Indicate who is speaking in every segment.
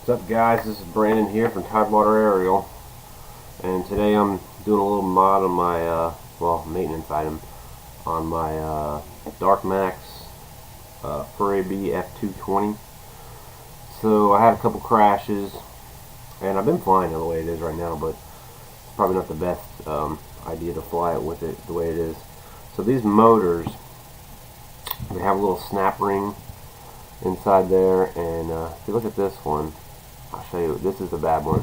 Speaker 1: What's up, guys? This is Brandon here from Tidewater Aerial, and today I'm doing a little mod on my maintenance item on my DarkMax Furibee F220. So I had a couple crashes, and I've been flying it the way it is right now, but it's probably not the best idea to fly it with it the way it is. So these motors, they have a little snap ring inside there, and if you look at this one, I'll show you. This is the bad one.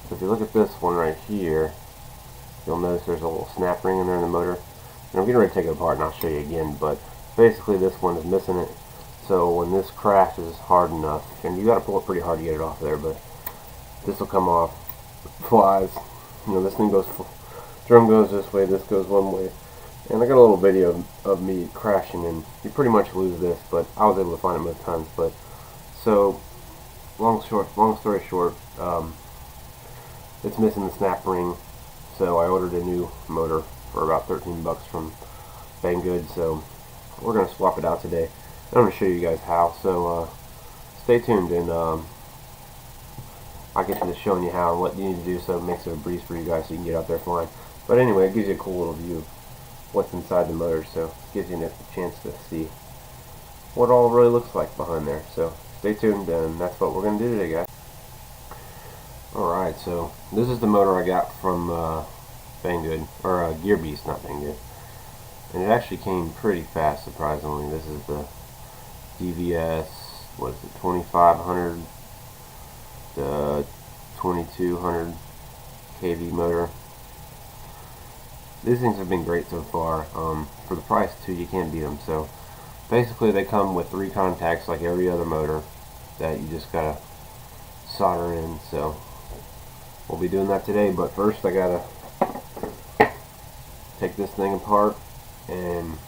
Speaker 1: So if you look at this one right here, you'll notice there's a little snap ring in there in the motor. And I'm getting ready to take it apart, and I'll show you again. But basically, this one is missing it. So when this crashes hard enough, and you got to pull it pretty hard to get it off there, but this will come off. It flies. You know, this thing goes. Drum goes this way. This goes one way. And I got a little video of me crashing, and you pretty much lose this. But I was able to find it most times. But so. Long story short, it's missing the snap ring, so I ordered a new motor for about 13 bucks from Banggood. So we're gonna swap it out today. I'm gonna show you guys how. So stay tuned, and I'll get to showing you how and what you need to do, so it makes it a breeze for you guys, so you can get out there flying. But anyway, it gives you a cool little view of what's inside the motor, so it gives you a chance to see what all really looks like behind there. So stay tuned, and that's what we're going to do today, guys. Alright, so this is the motor I got from Banggood, or Gear Beast, not Banggood. And it actually came pretty fast, surprisingly. This is the DVS, what is it, 2500 to 2200 kV motor. These things have been great so far. For the price, too, you can't beat them. So basically, they come with 3 contacts like every other motor that you just gotta solder in. So we'll be doing that today, but first I gotta take this thing apart and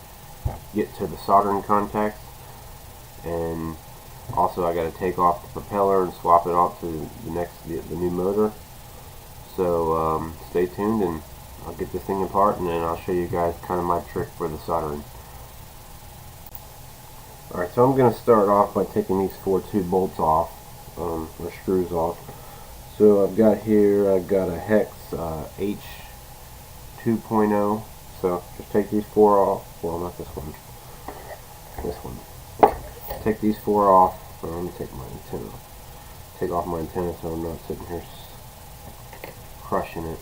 Speaker 1: get to the soldering contacts, and also I gotta take off the propeller and swap it off to the new motor. So stay tuned, and I'll get this thing apart, and then I'll show you guys kind of my trick for the soldering. Alright, so I'm going to start off by taking these 4 tube bolts off, or screws off. So I've got a hex H220. So just take these 4 off. Well, not this one. This one. Take these 4 off. Let me take my antenna. Take off my antenna so I'm not sitting here crushing it.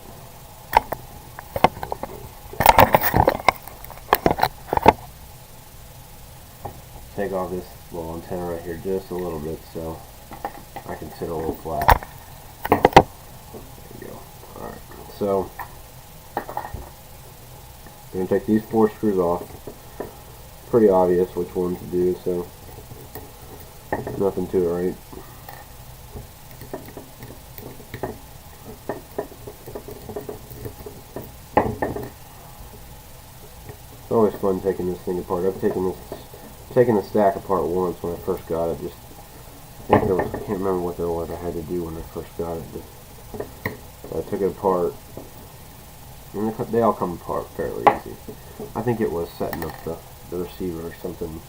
Speaker 1: Take off this little antenna right here just a little bit so I can sit a little flat. There you go. Alright, so I'm going to take these 4 screws off. Pretty obvious which ones to do, so nothing to it, right? It's always fun taking this thing apart. I've taken the stack apart once when I first got it. I can't remember what there was I had to do when I first got it, but I took it apart, and they all come apart fairly easy. I think it was setting up the receiver or something.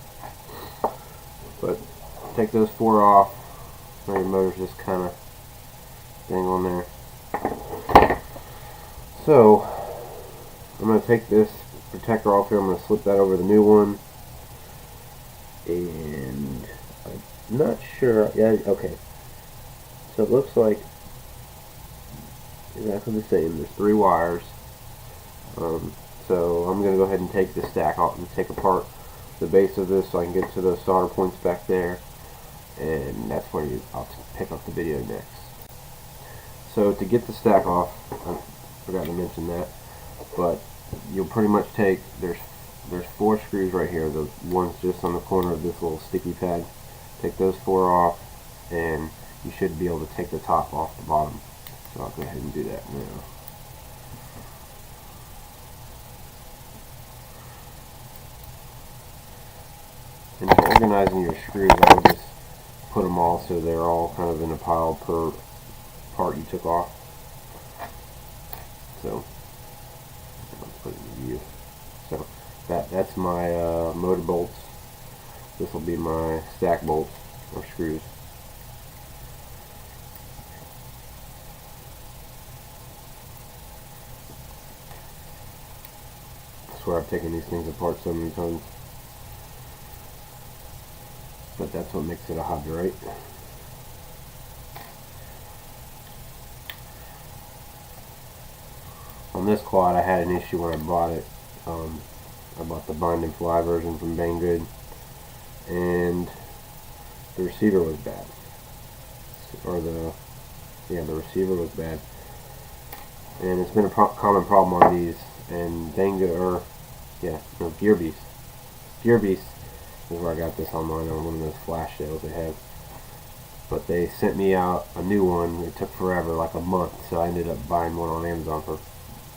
Speaker 1: But take those 4 off. Now your motor's just kind of dang on there. So I'm going to take this protector off here. I'm going to slip that over the new one. And I'm not sure. Yeah, okay. So it looks like exactly the same. There's 3 wires. So I'm going to go ahead and take this stack off and take apart the base of this so I can get to those solder points back there. And that's where I'll pick up the video next. So to get the stack off, I forgot to mention that, but you'll pretty much take, there's 4 screws right here, the ones just on the corner of this little sticky pad. Take those 4 off, and you should be able to take the top off the bottom. So I'll go ahead and do that now. And for organizing your screws, I would just put them all so they're all kind of in a pile per part you took off. So let's put it in view. So that's my motor bolts. This will be my stack bolts or screws. swear I've taken these things apart so many times. But that's what makes it a hobby, right? On this quad, I had an issue when I bought it. I bought the bind and fly version from Banggood, and the receiver was bad. The receiver was bad. And it's been a common problem on these. And Gearbeast. Gearbeast is where I got this online on one of those flash sales they have. But they sent me out a new one. It took forever, like a month, so I ended up buying one on Amazon for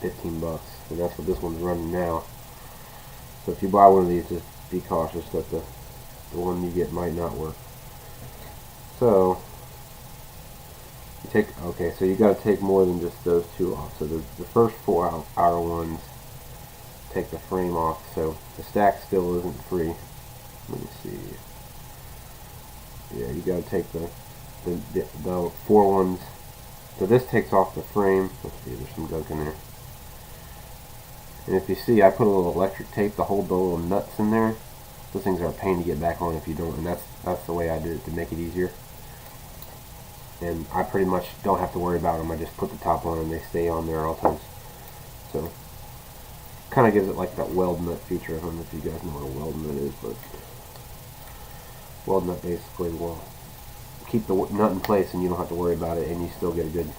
Speaker 1: 15 bucks. So that's what this one's running now. So if you buy one of these, just be cautious that the one you get might not work. So so you got to take more than just those two off. So the first 4 outer ones take the frame off. So the stack still isn't free. Let me see. Yeah, you got to take the 4 ones. So this takes off the frame. Let's see, there's some gunk in there. And if you see, I put a little electric tape to hold the little nuts in there. Those things are a pain to get back on if you don't, and that's the way I did it to make it easier. And I pretty much don't have to worry about them. I just put the top on and they stay on there all times. So, kind of gives it like that weld nut feature. I don't know if you guys know what a weld nut is, but weld nut basically will keep the nut in place and you don't have to worry about it, and you still get a good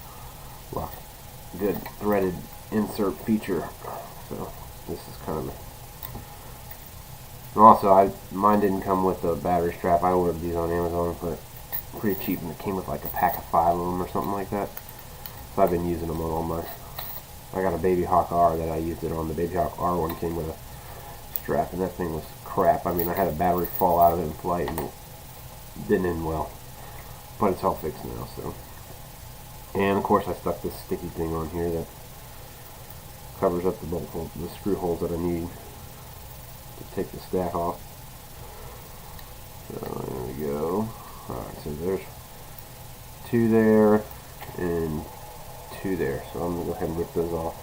Speaker 1: threaded insert feature. So, this is kind of and also, mine didn't come with a battery strap. I ordered these on Amazon for pretty cheap, and it came with like a pack of 5 of them or something like that. So I've been using them on all my. I got a Baby Hawk R that I used it on. The Baby Hawk R one came with a strap, and that thing was crap. I mean, I had a battery fall out of it in flight, and it didn't end well. But it's all fixed now. So, and of course, I stuck this sticky thing on here that covers up the bolt hole, the screw holes that I need to take the stack off. So there we go. Alright, so there's 2 there and 2 there. So I'm going to go ahead and rip those off.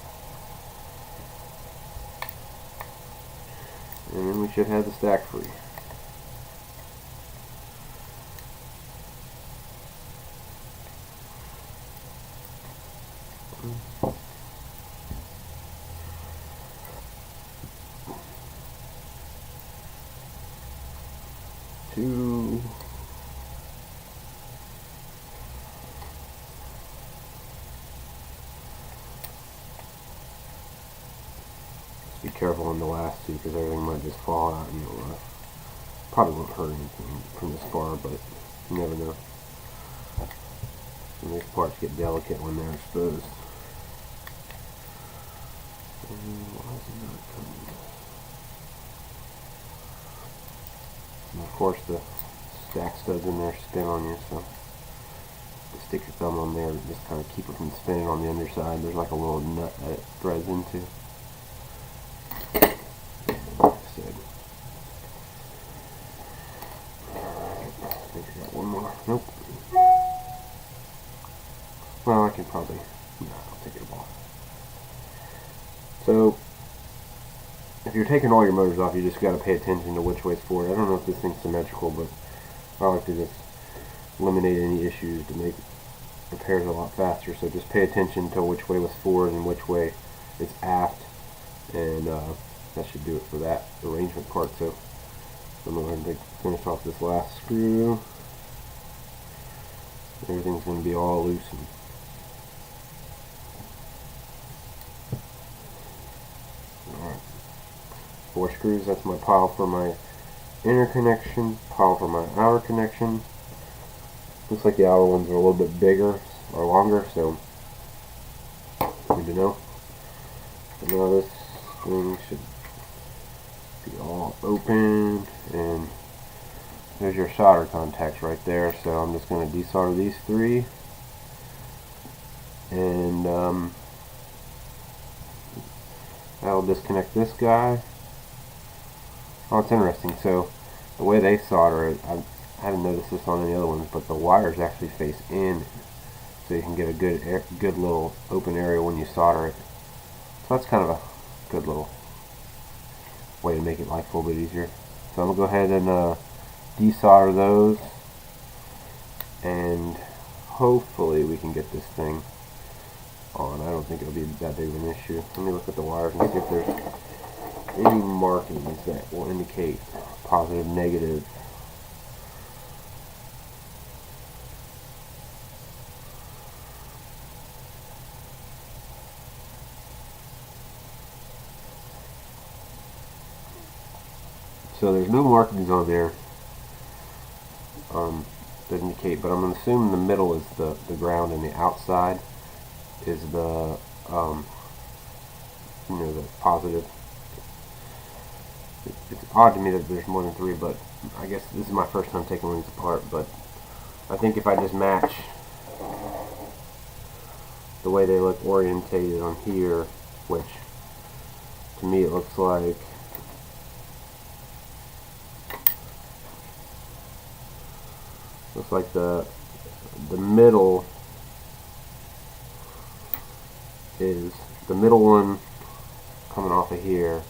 Speaker 1: And then we should have the stack free. Two. Be careful on the last 2 because everything might just fall out, and it'll probably won't hurt anything from this far, but you never know. And these parts get delicate when they're exposed. Why is it not coming? And of course the stack studs in there spin on you, so just stick your thumb on there and just kind of keep it from spinning on the underside. There's like a little nut that it threads into. I think I got one more. Nope. Well, I can probably. No, I'll take it off. So, if you're taking all your motors off, you just got to pay attention to which way's forward. I don't know if this thing's symmetrical, but I like to just eliminate any issues to make repairs a lot faster. So just pay attention to which way was forward and which way is aft, and that should do it for that arrangement part. So I'm going to finish off this last screw. Everything's going to be all loosened. Alright. 4 screws, that's my pile for my inner connection, pile for my outer connection. Looks like the outer ones are a little bit bigger or longer, so good to know. So now this thing should be all open, and there's your solder contacts right there. So I'm just going to desolder these 3, and that'll disconnect this guy. Oh, it's interesting. So the way they solder it, I hadn't noticed this on any other ones, but the wires actually face in, so you can get a good little open area when you solder it. So that's kind of a good little way to make it life a little bit easier. So I'm going to go ahead and desolder those, and hopefully we can get this thing on. I don't think it'll be that big of an issue. Let me look at the wires and see if there's any markings that will indicate positive, negative. So there's no markings on there that indicate, but I'm going to assume the middle is the ground and the outside is the the positive. It's odd to me that there's more than 3, but I guess this is my first time taking these apart. But I think if I just match the way they look orientated on here, which to me it looks like the middle is the middle one coming off of here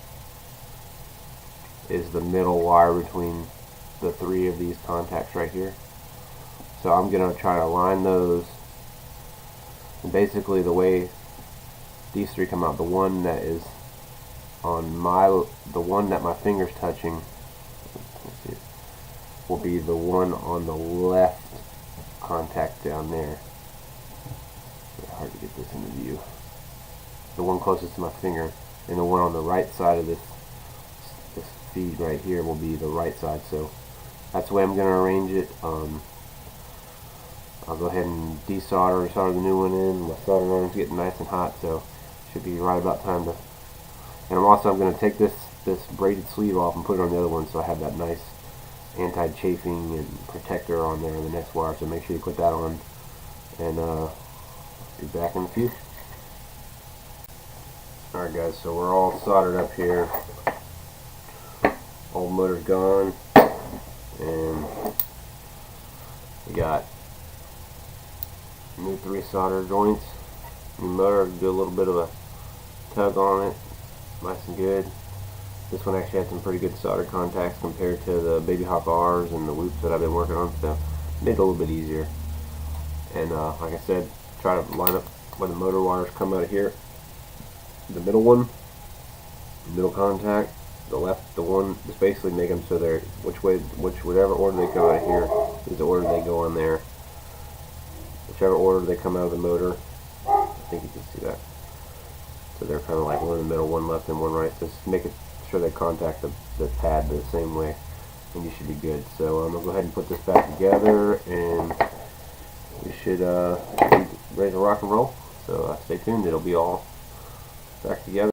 Speaker 1: is the middle wire between the 3 of these contacts right here. So I'm going to try to align those, and basically the way these 3 come out, the one that is on the one that my finger's touching will be the one on the left contact down there. It's hard to get this into view. The one closest to my finger, and the one on the right side of this feed right here will be the right side. So that's the way I'm going to arrange it. I'll go ahead and solder the new one in. My solder iron's getting nice and hot, so it should be right about time to. And I'm going to take this braided sleeve off and put it on the other one, so I have that nice anti-chafing and protector on there on the next wire. So make sure you put that on, and be back in a few. Alright guys, so we're all soldered up here. Old motor's gone, and we got new 3 solder joints. New motor, do a little bit of a tug on it, nice and good. This one actually had some pretty good solder contacts compared to the Baby Hawk R's and the Whoops that I've been working on, so made it a little bit easier. And like I said, try to line up where the motor wires come out of here. The middle one, middle contact, the left, the one, just basically make them so they're whatever order they come out of here is the order they go on there. Whichever order they come out of the motor, I think you can see that. So they're kind of like one in the middle, one left, and one right. Just make it sure they contact the pad the same way, and you should be good. So I'm gonna go ahead and put this back together, and we should be ready to rock and roll. So stay tuned; it'll be all back together.